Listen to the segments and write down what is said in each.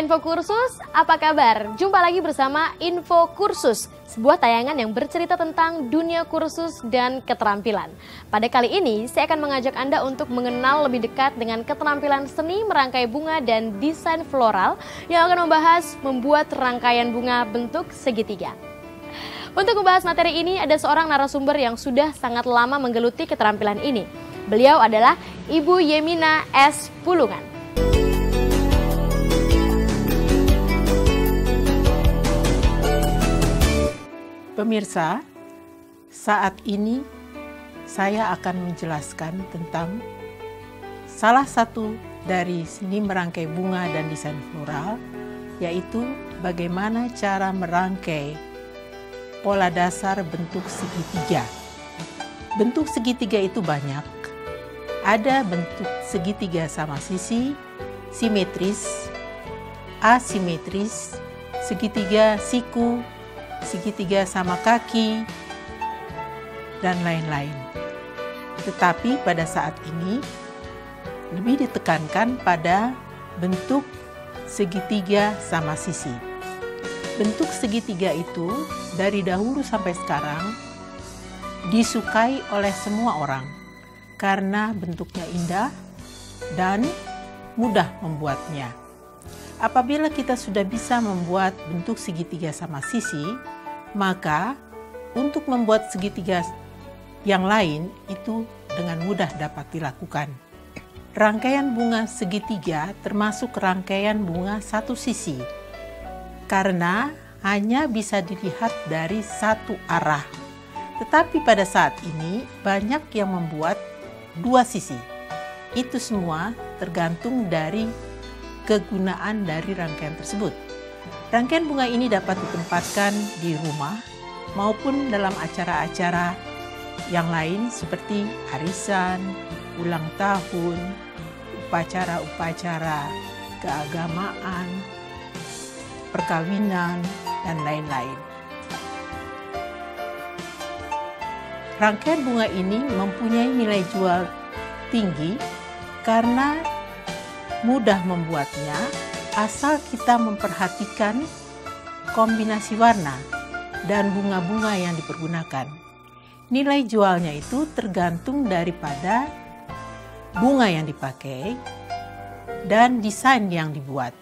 Info Kursus, apa kabar? Jumpa lagi bersama Info Kursus, sebuah tayangan yang bercerita tentang dunia kursus dan keterampilan. Pada kali ini, saya akan mengajak Anda untuk mengenal lebih dekat dengan keterampilan seni merangkai bunga dan desain floral yang akan membahas membuat rangkaian bunga bentuk segitiga. Untuk membahas materi ini, ada seorang narasumber yang sudah sangat lama menggeluti keterampilan ini. Beliau adalah Ibu Yemina S. Pulungan. Pemirsa, saat ini saya akan menjelaskan tentang salah satu dari seni merangkai bunga dan desain floral, yaitu bagaimana cara merangkai pola dasar bentuk segitiga. Bentuk segitiga itu banyak. Ada bentuk segitiga sama sisi, simetris, asimetris, segitiga siku, segitiga sama kaki, dan lain-lain. Tetapi pada saat ini lebih ditekankan pada bentuk segitiga sama sisi. Bentuk segitiga itu dari dahulu sampai sekarang disukai oleh semua orang karena bentuknya indah dan mudah membuatnya. Apabila kita sudah bisa membuat bentuk segitiga sama sisi, maka untuk membuat segitiga yang lain itu dengan mudah dapat dilakukan. Rangkaian bunga segitiga termasuk rangkaian bunga satu sisi, karena hanya bisa dilihat dari satu arah. Tetapi pada saat ini banyak yang membuat dua sisi. Itu semua tergantung dari kegunaan dari rangkaian tersebut. Rangkaian bunga ini dapat ditempatkan di rumah maupun dalam acara-acara yang lain seperti arisan, ulang tahun, upacara-upacara keagamaan, perkawinan, dan lain-lain. Rangkaian bunga ini mempunyai nilai jual tinggi karena mudah membuatnya asal kita memperhatikan kombinasi warna dan bunga-bunga yang dipergunakan. Nilai jualnya itu tergantung daripada bunga yang dipakai dan desain yang dibuat.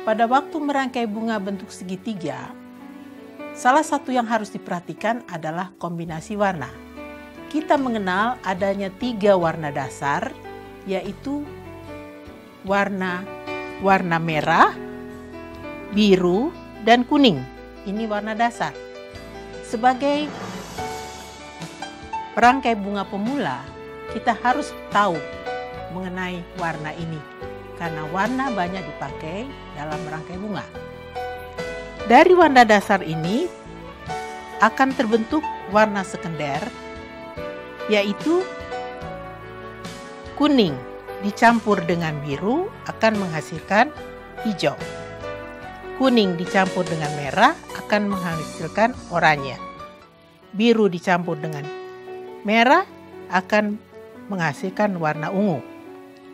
Pada waktu merangkai bunga bentuk segitiga, salah satu yang harus diperhatikan adalah kombinasi warna. Kita mengenal adanya 3 warna dasar, yaitu warna merah, biru, dan kuning. Ini warna dasar. Sebagai perangkai bunga pemula, kita harus tahu mengenai warna ini karena warna banyak dipakai dalam merangkai bunga. Dari warna dasar ini akan terbentuk warna sekunder, yaitu kuning dicampur dengan biru akan menghasilkan hijau. Kuning dicampur dengan merah akan menghasilkan oranye. Biru dicampur dengan merah akan menghasilkan warna ungu.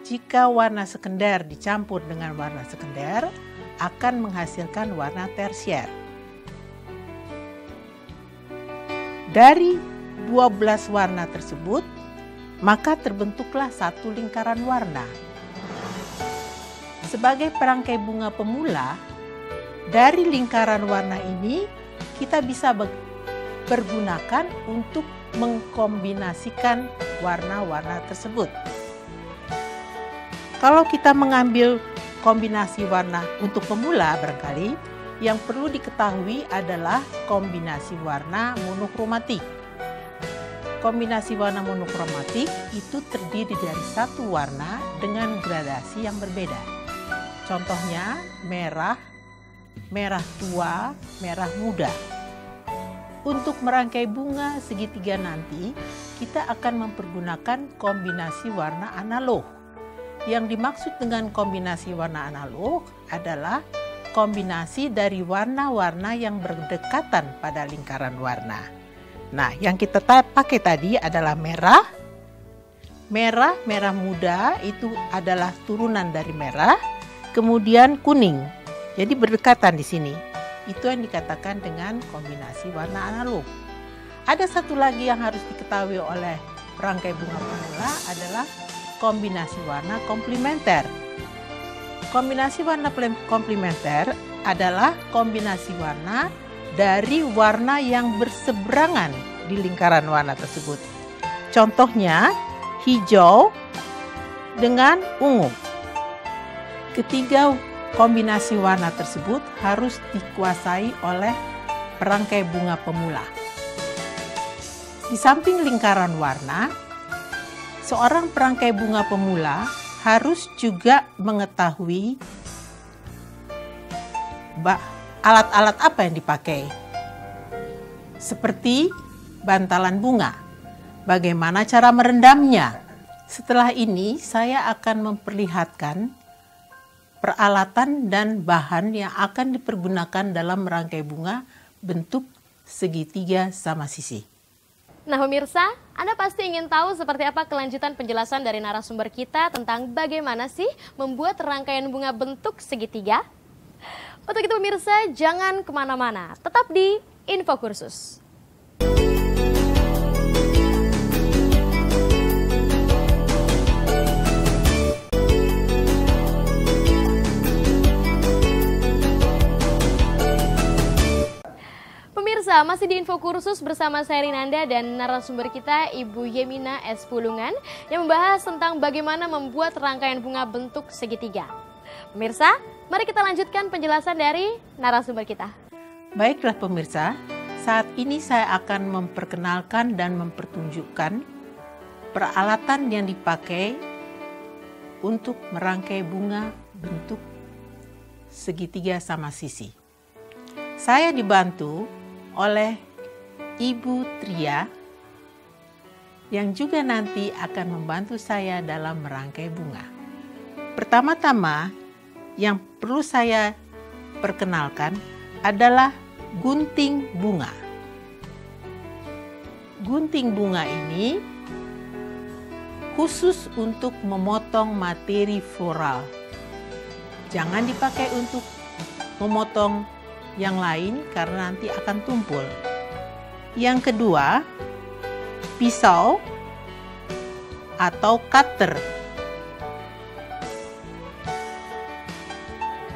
Jika warna sekunder dicampur dengan warna sekunder akan menghasilkan warna tersier. Dari 12 warna tersebut, maka terbentuklah satu lingkaran warna. Sebagai perangkai bunga pemula, dari lingkaran warna ini kita bisa pergunakan untuk mengkombinasikan warna-warna tersebut. Kalau kita mengambil kombinasi warna untuk pemula, barangkali yang perlu diketahui adalah kombinasi warna monokromatik. Kombinasi warna monokromatik itu terdiri dari satu warna dengan gradasi yang berbeda. Contohnya merah, merah tua, merah muda. Untuk merangkai bunga segitiga nanti, kita akan mempergunakan kombinasi warna analog. Yang dimaksud dengan kombinasi warna analog adalah kombinasi dari warna-warna yang berdekatan pada lingkaran warna. Nah, yang kita pakai tadi adalah merah. Merah muda itu adalah turunan dari merah. kemudian kuning. Jadi berdekatan di sini. Itu yang dikatakan dengan kombinasi warna analog. Ada satu lagi yang harus diketahui oleh perangkai bunga pemula adalah kombinasi warna komplementer. Kombinasi warna komplementer adalah kombinasi warna dari warna yang berseberangan di lingkaran warna tersebut. Contohnya hijau dengan ungu. Ketiga kombinasi warna tersebut harus dikuasai oleh perangkai bunga pemula. Di samping lingkaran warna, seorang perangkai bunga pemula harus juga mengetahui alat-alat apa yang dipakai. Seperti bantalan bunga, bagaimana cara merendamnya. Setelah ini saya akan memperlihatkan peralatan dan bahan yang akan dipergunakan dalam merangkai bunga bentuk segitiga sama sisi. Nah pemirsa, Anda pasti ingin tahu seperti apa kelanjutan penjelasan dari narasumber kita tentang bagaimana sih membuat rangkaian bunga bentuk segitiga? Untuk itu pemirsa, jangan kemana-mana, tetap di Info Kursus. Pemirsa, masih di Info Kursus bersama saya Rinanda dan narasumber kita Ibu Yemina S. Pulungan yang membahas tentang bagaimana membuat rangkaian bunga bentuk segitiga. Pemirsa, mari kita lanjutkan penjelasan dari narasumber kita. Baiklah pemirsa, saat ini saya akan memperkenalkan dan mempertunjukkan peralatan yang dipakai untuk merangkai bunga bentuk segitiga sama sisi. Saya dibantu oleh Ibu Tria yang juga nanti akan membantu saya dalam merangkai bunga. Pertama-tama yang perlu saya perkenalkan adalah gunting bunga. Gunting bunga ini khusus untuk memotong materi floral. Jangan dipakai untuk memotong yang lain karena nanti akan tumpul. Yang kedua, pisau atau cutter.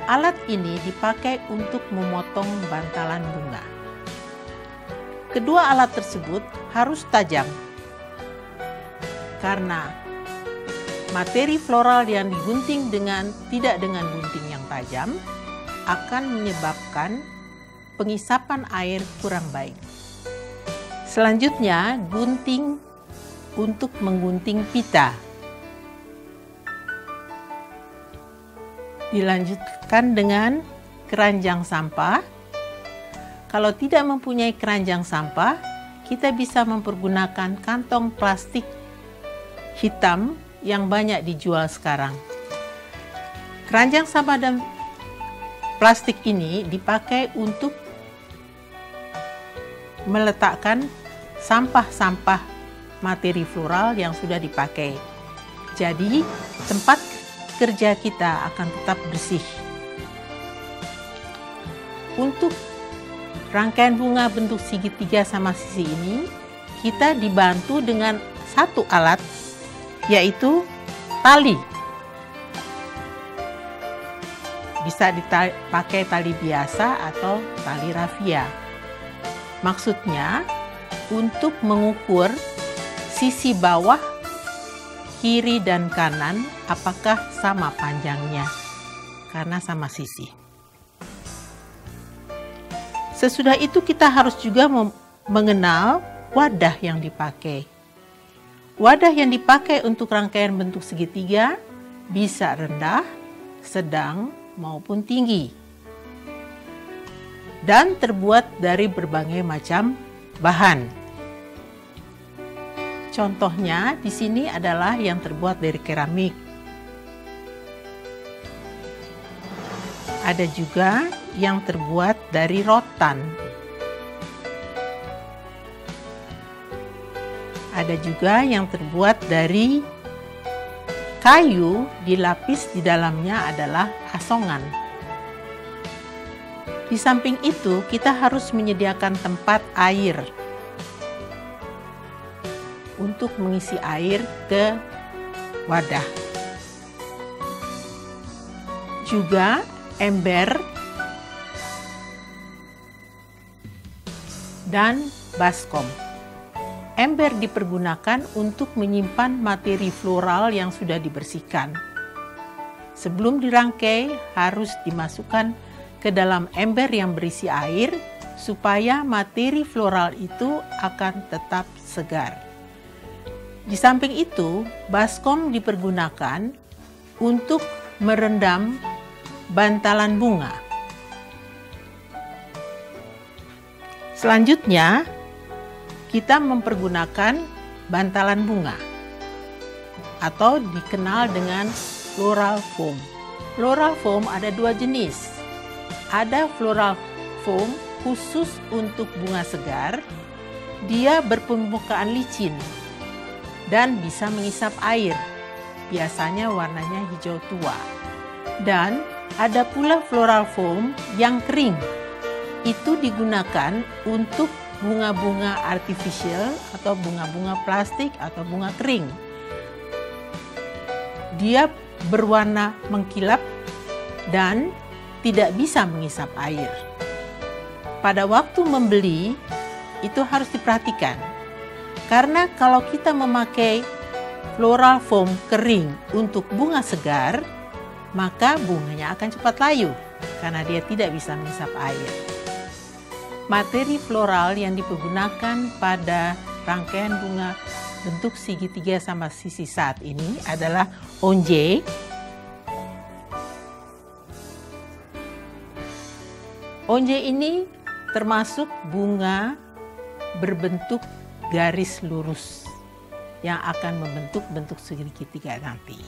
Alat ini dipakai untuk memotong bantalan bunga. Kedua alat tersebut harus tajam karena materi floral yang digunting tidak dengan gunting yang tajam akan menyebabkan pengisapan air kurang baik. Selanjutnya, gunting untuk menggunting pita. Dilanjutkan dengan keranjang sampah. Kalau tidak mempunyai keranjang sampah, kita bisa mempergunakan kantong plastik hitam yang banyak dijual sekarang. Keranjang sampah dan plastik ini dipakai untuk meletakkan sampah-sampah materi floral yang sudah dipakai. Jadi, tempat kerja kita akan tetap bersih. Untuk rangkaian bunga bentuk segitiga sama sisi ini, kita dibantu dengan satu alat, yaitu tali. Bisa dipakai tali biasa atau tali rafia. Maksudnya, untuk mengukur sisi bawah, kiri dan kanan apakah sama panjangnya, karena sama sisi. Sesudah itu kita harus juga mengenal wadah yang dipakai. Wadah yang dipakai untuk rangkaian bentuk segitiga bisa rendah, sedang, maupun tinggi. Dan terbuat dari berbagai macam bahan. Contohnya di sini adalah yang terbuat dari keramik. Ada juga yang terbuat dari rotan. Ada juga yang terbuat dari Kayu dilapis di dalamnya adalah asongan. Di samping itu, kita harus menyediakan tempat air untuk mengisi air ke wadah. Juga ember dan baskom. Ember dipergunakan untuk menyimpan materi floral yang sudah dibersihkan. Sebelum dirangkai, harus dimasukkan ke dalam ember yang berisi air supaya materi floral itu akan tetap segar. Di samping itu, baskom dipergunakan untuk merendam bantalan bunga. Selanjutnya, kita mempergunakan bantalan bunga atau dikenal dengan floral foam. Floral foam ada dua jenis. Ada floral foam khusus untuk bunga segar. Dia berpermukaan licin dan bisa mengisap air. Biasanya warnanya hijau tua. Dan ada pula floral foam yang kering. Itu digunakan untuk bunga-bunga artificial atau bunga-bunga plastik atau bunga kering. Dia berwarna mengkilap dan tidak bisa mengisap air. Pada waktu membeli, itu harus diperhatikan. Karena kalau kita memakai floral foam kering untuk bunga segar, maka bunganya akan cepat layu karena dia tidak bisa mengisap air. Materi floral yang dipergunakan pada rangkaian bunga bentuk segitiga sama sisi saat ini adalah onje. Onje ini termasuk bunga berbentuk garis lurus yang akan membentuk bentuk segitiga nanti.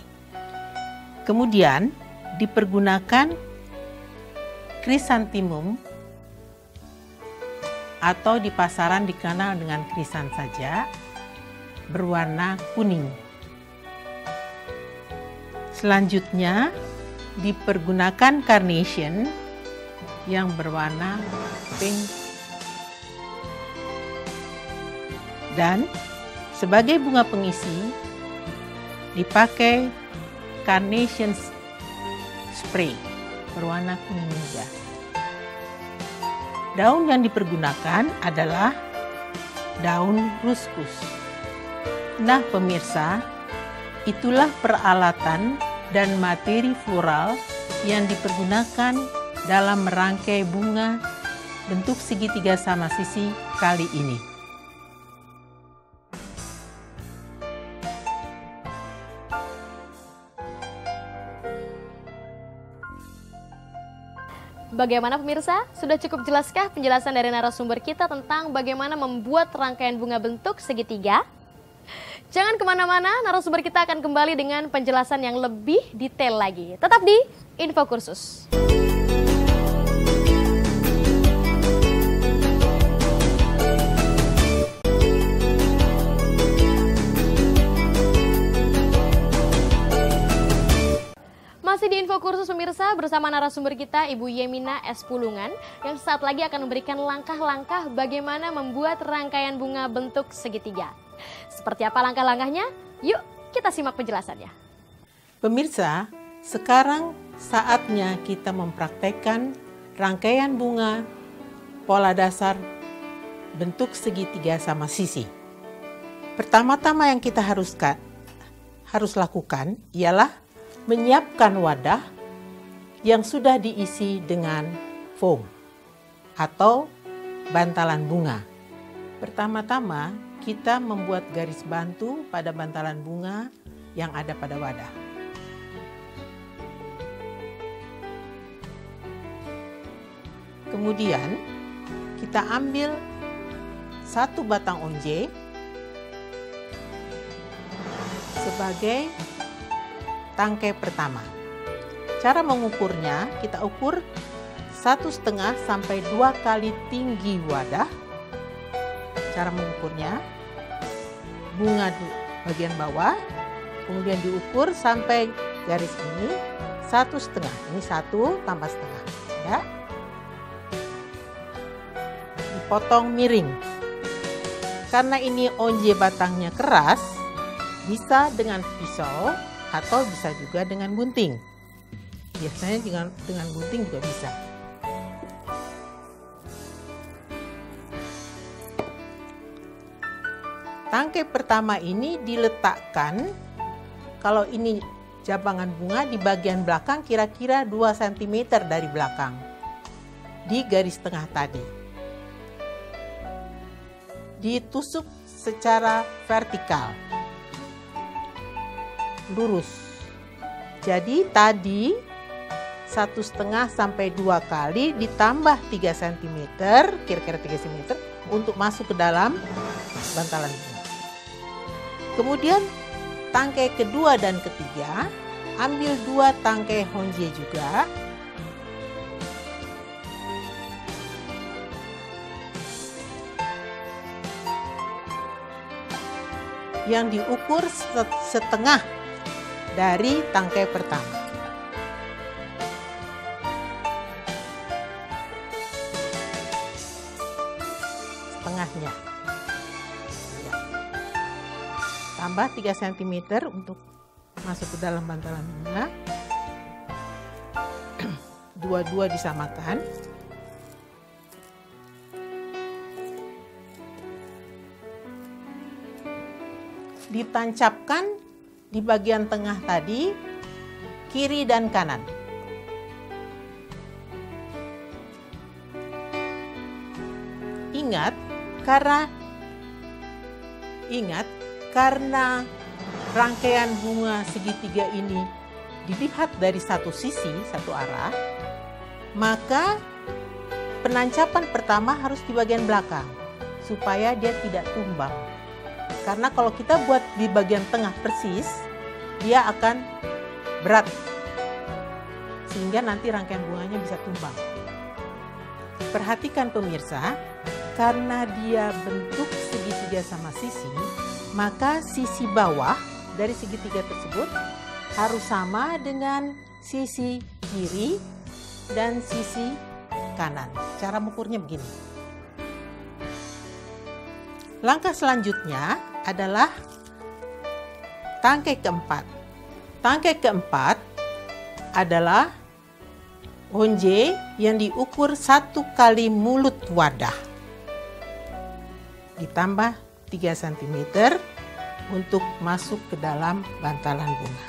Kemudian dipergunakan krisantemum atau di pasaran dikenal dengan krisan saja, berwarna kuning. Selanjutnya dipergunakan carnation yang berwarna pink. Dan sebagai bunga pengisi dipakai carnation spray berwarna kuning juga. Daun yang dipergunakan adalah daun ruskus. Nah pemirsa, itulah peralatan dan materi floral yang dipergunakan dalam merangkai bunga bentuk segitiga sama sisi kali ini. Bagaimana pemirsa? Sudah cukup jelaskah penjelasan dari narasumber kita tentang bagaimana membuat rangkaian bunga bentuk segitiga? Jangan kemana-mana, narasumber kita akan kembali dengan penjelasan yang lebih detail lagi. Tetap di Info Kursus. Masih di Info Kursus pemirsa bersama narasumber kita Ibu Yemina S. Pulungan yang saat lagi akan memberikan langkah-langkah bagaimana membuat rangkaian bunga bentuk segitiga. Seperti apa langkah-langkahnya? Yuk kita simak penjelasannya. Pemirsa, sekarang saatnya kita mempraktekkan rangkaian bunga pola dasar bentuk segitiga sama sisi. Pertama-tama yang kita harus lakukan ialah menyiapkan wadah yang sudah diisi dengan foam atau bantalan bunga. Pertama-tama kita membuat garis bantu pada bantalan bunga yang ada pada wadah. Kemudian kita ambil satu batang onje sebagai tangkai pertama. Cara mengukurnya, kita ukur 1,5 sampai 2 kali tinggi wadah. Cara mengukurnya, bunga di bagian bawah kemudian diukur sampai garis ini 1,5. Ini 1 tambah setengah, ya. Dipotong miring. Karena ini onje batangnya keras, bisa dengan pisau atau bisa juga dengan gunting. Biasanya dengan gunting juga bisa. Tangkai pertama ini diletakkan, kalau ini jabangan bunga, di bagian belakang kira-kira 2 cm dari belakang, di garis tengah tadi. Ditusuk secara vertikal, lurus. Jadi tadi 1,5 sampai 2 kali ditambah 3 cm, kira-kira 3 cm untuk masuk ke dalam bantalan bunga. Kemudian tangkai kedua dan ketiga, ambil 2 tangkai honje juga. Yang diukur setengah dari tangkai pertama. Setengahnya. Ya. Tambah 3 cm untuk masuk ke dalam bantalan bunga. Dua-dua disamakan. Ditancapkan di bagian tengah tadi, kiri dan kanan. Ingat, karena rangkaian bunga segitiga ini dilihat dari satu sisi, satu arah, maka penancapan pertama harus di bagian belakang supaya dia tidak tumbang. Karena kalau kita buat di bagian tengah persis, dia akan berat sehingga nanti rangkaian bunganya bisa tumbang. Perhatikan pemirsa, karena dia bentuk segitiga sama sisi, maka sisi bawah dari segitiga tersebut harus sama dengan sisi kiri dan sisi kanan. Cara mengukurnya begini. Langkah selanjutnya adalah tangkai keempat. Tangkai keempat adalah honje yang diukur 1 kali mulut wadah. Ditambah 3 cm untuk masuk ke dalam bantalan bunga.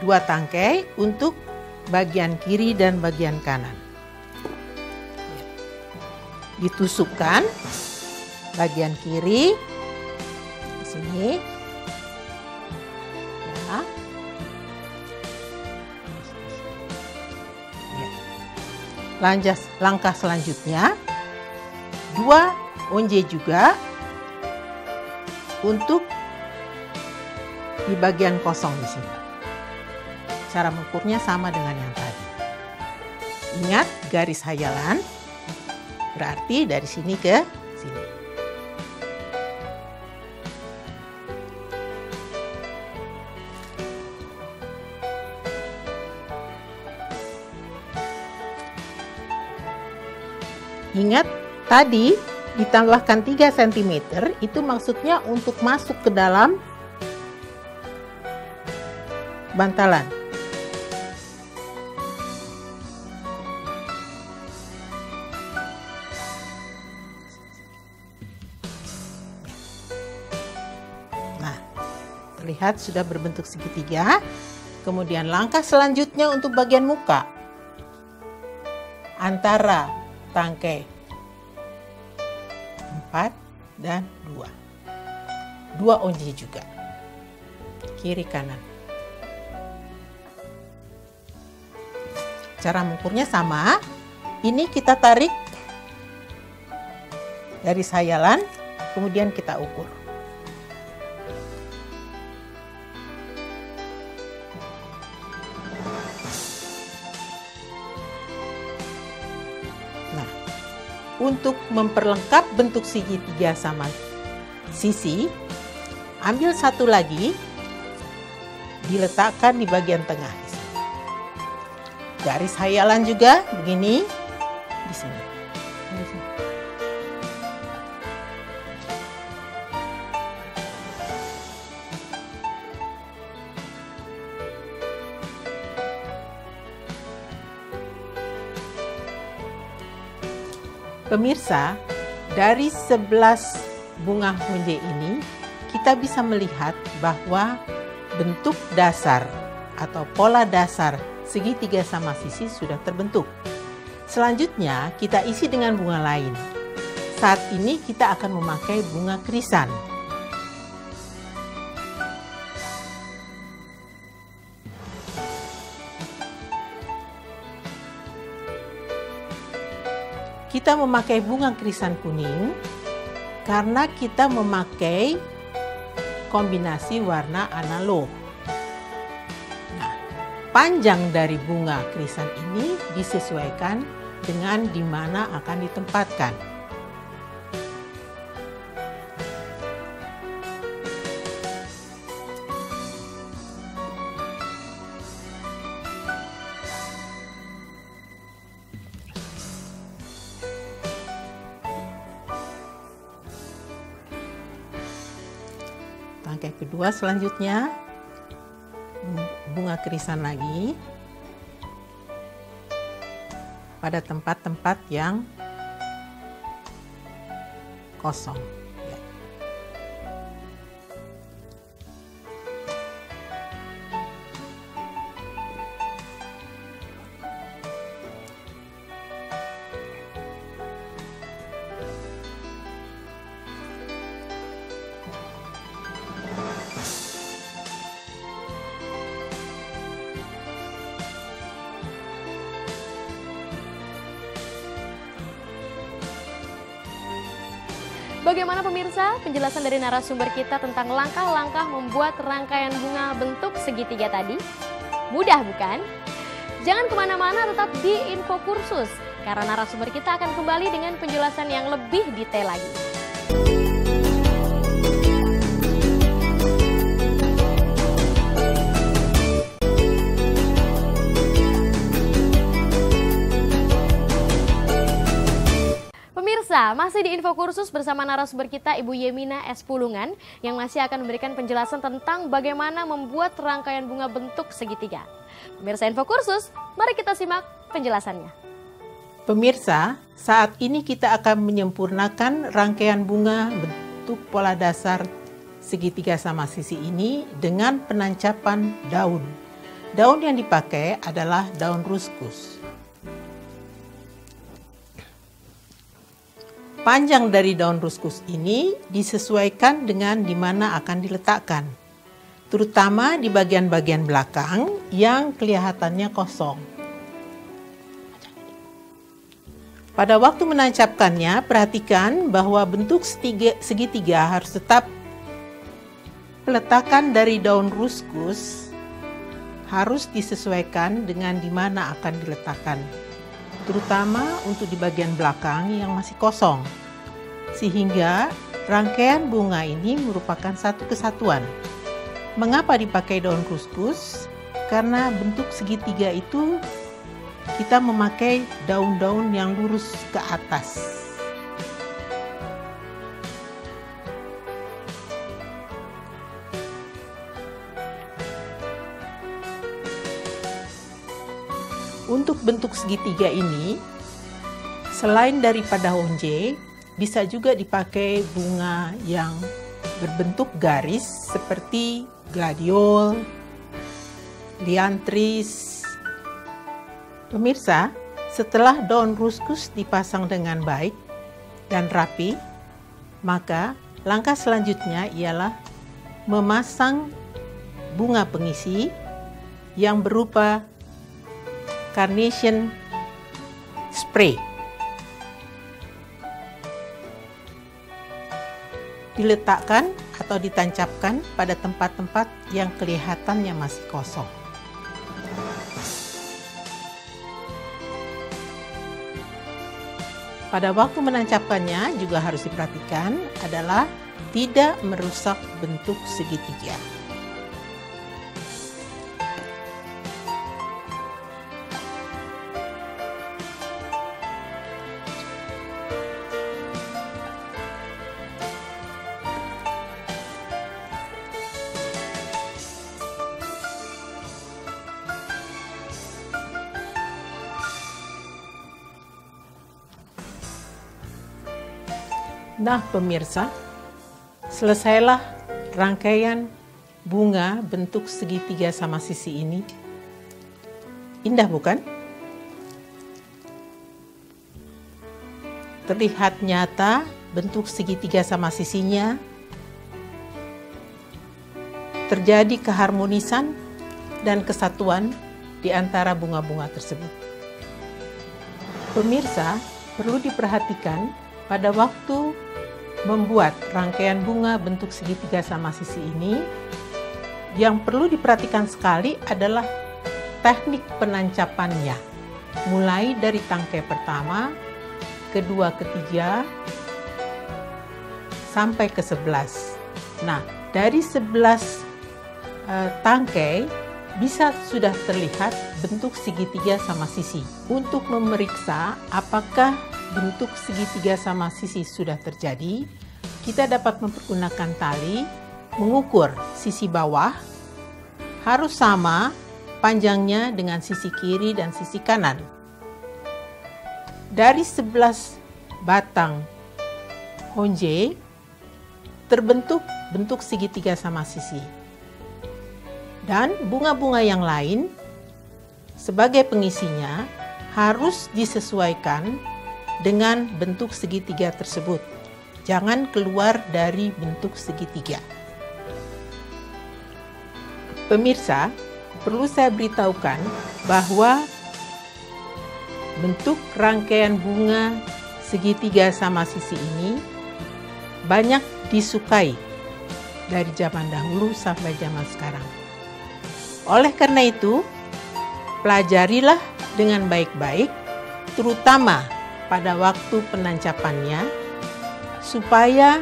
2 tangkai untuk bagian kiri dan bagian kanan. Ditusukkan bagian kiri di sini, ya. Langkah selanjutnya 2 honje juga untuk di bagian kosong di sini. Cara mengukurnya sama dengan yang tadi. Ingat garis hayalan. Berarti dari sini ke sini. Ingat tadi ditambahkan 3 cm itu maksudnya untuk masuk ke dalam bantalan. Lihat sudah berbentuk segitiga. Kemudian langkah selanjutnya untuk bagian muka. Antara tangkai 4 dan 2. 2 honje juga. Kiri kanan. Cara mengukurnya sama. Ini kita tarik garis hayalan, kemudian kita ukur. Untuk memperlengkap bentuk segitiga sama sisi, ambil satu lagi, diletakkan di bagian tengah. Garis hayalan juga begini di sini. Pemirsa, dari 11 bunga honje ini kita bisa melihat bahwa bentuk dasar atau pola dasar segitiga sama sisi sudah terbentuk. Selanjutnya kita isi dengan bunga lain. Saat ini kita akan memakai bunga krisan. Kita memakai bunga krisan kuning karena kita memakai kombinasi warna analog. Nah, panjang dari bunga krisan ini disesuaikan dengan di mana akan ditempatkan. Rangkai kedua selanjutnya bunga krisan lagi pada tempat-tempat yang kosong. Bagaimana pemirsa penjelasan dari narasumber kita tentang langkah-langkah membuat rangkaian bunga bentuk segitiga tadi? Mudah bukan? Jangan kemana-mana, tetap di Info Kursus, karena narasumber kita akan kembali dengan penjelasan yang lebih detail lagi. Masih di Info Kursus bersama narasumber kita Ibu Yemina S. Pulungan yang masih akan memberikan penjelasan tentang bagaimana membuat rangkaian bunga bentuk segitiga. Pemirsa Info Kursus, mari kita simak penjelasannya. Pemirsa, saat ini kita akan menyempurnakan rangkaian bunga bentuk pola dasar segitiga sama sisi ini dengan penancapan daun. Daun yang dipakai adalah daun ruskus. Panjang dari daun ruskus ini disesuaikan dengan di mana akan diletakkan, terutama di bagian-bagian belakang yang kelihatannya kosong. Pada waktu menancapkannya, perhatikan bahwa bentuk segitiga harus tetap peletakan dari daun ruskus harus disesuaikan dengan di mana akan diletakkan, terutama untuk di bagian belakang yang masih kosong, sehingga rangkaian bunga ini merupakan satu kesatuan. Mengapa dipakai daun ruskus? Karena bentuk segitiga itu kita memakai daun-daun yang lurus ke atas. Untuk bentuk segitiga ini, selain daripada honje, bisa juga dipakai bunga yang berbentuk garis seperti gladiol, liantris. Pemirsa, setelah daun ruskus dipasang dengan baik dan rapi, maka langkah selanjutnya ialah memasang bunga pengisi yang berupa carnation spray. Diletakkan atau ditancapkan pada tempat-tempat yang kelihatannya masih kosong. Pada waktu menancapkannya juga harus diperhatikan adalah tidak merusak bentuk segitiga. Nah pemirsa, selesailah rangkaian bunga bentuk segitiga sama sisi ini. Indah bukan? Terlihat nyata bentuk segitiga sama sisinya. Terjadi keharmonisan dan kesatuan di antara bunga-bunga tersebut. Pemirsa, perlu diperhatikan pada waktu membuat rangkaian bunga bentuk segitiga sama sisi ini, yang perlu diperhatikan sekali adalah teknik penancapannya. Mulai dari tangkai pertama, kedua, ketiga, sampai ke 11. Nah, dari 11 tangkai bisa sudah terlihat bentuk segitiga sama sisi. Untuk memeriksa apakah bentuk segitiga sama sisi sudah terjadi, kita dapat mempergunakan tali, mengukur sisi bawah, harus sama panjangnya dengan sisi kiri dan sisi kanan. Dari 11 batang honje, terbentuk bentuk segitiga sama sisi. Dan bunga-bunga yang lain, sebagai pengisinya, harus disesuaikan dengan bentuk segitiga tersebut. Jangan keluar dari bentuk segitiga. Pemirsa, perlu saya beritahukan bahwa bentuk rangkaian bunga segitiga sama sisi ini banyak disukai dari zaman dahulu sampai zaman sekarang. Oleh karena itu, pelajarilah dengan baik-baik, terutama pada waktu penancapannya, supaya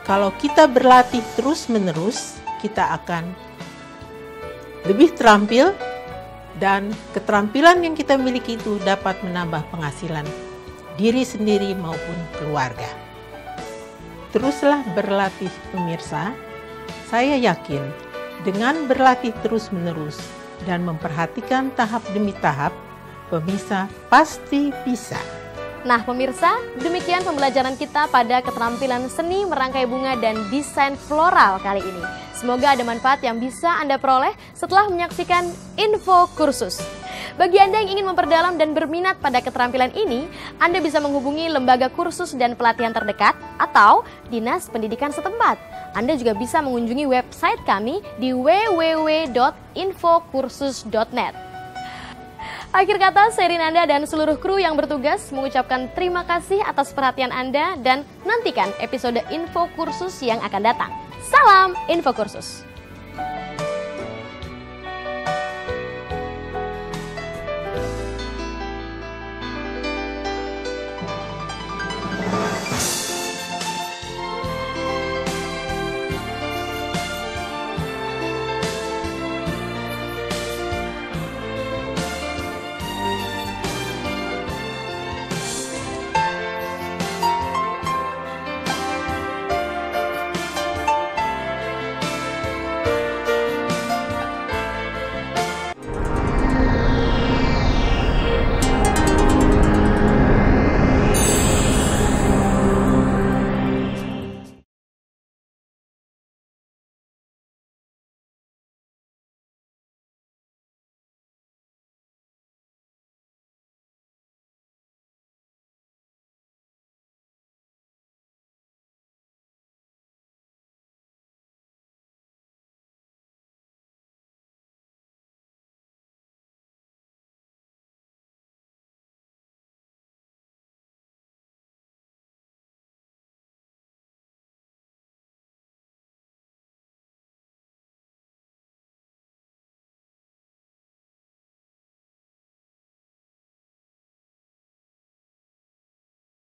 kalau kita berlatih terus-menerus, kita akan lebih terampil, dan keterampilan yang kita miliki itu dapat menambah penghasilan diri sendiri maupun keluarga. Teruslah berlatih pemirsa, saya yakin dengan berlatih terus-menerus dan memperhatikan tahap demi tahap, pemirsa pasti bisa. Nah pemirsa, demikian pembelajaran kita pada keterampilan seni merangkai bunga dan desain floral kali ini. Semoga ada manfaat yang bisa Anda peroleh setelah menyaksikan info kursus. Bagi Anda yang ingin memperdalam dan berminat pada keterampilan ini, Anda bisa menghubungi lembaga kursus dan pelatihan terdekat atau dinas pendidikan setempat. Anda juga bisa mengunjungi website kami di www.infokursus.net. Akhir kata, saya Rinanda dan seluruh kru yang bertugas mengucapkan terima kasih atas perhatian Anda dan nantikan episode info kursus yang akan datang. Salam info kursus.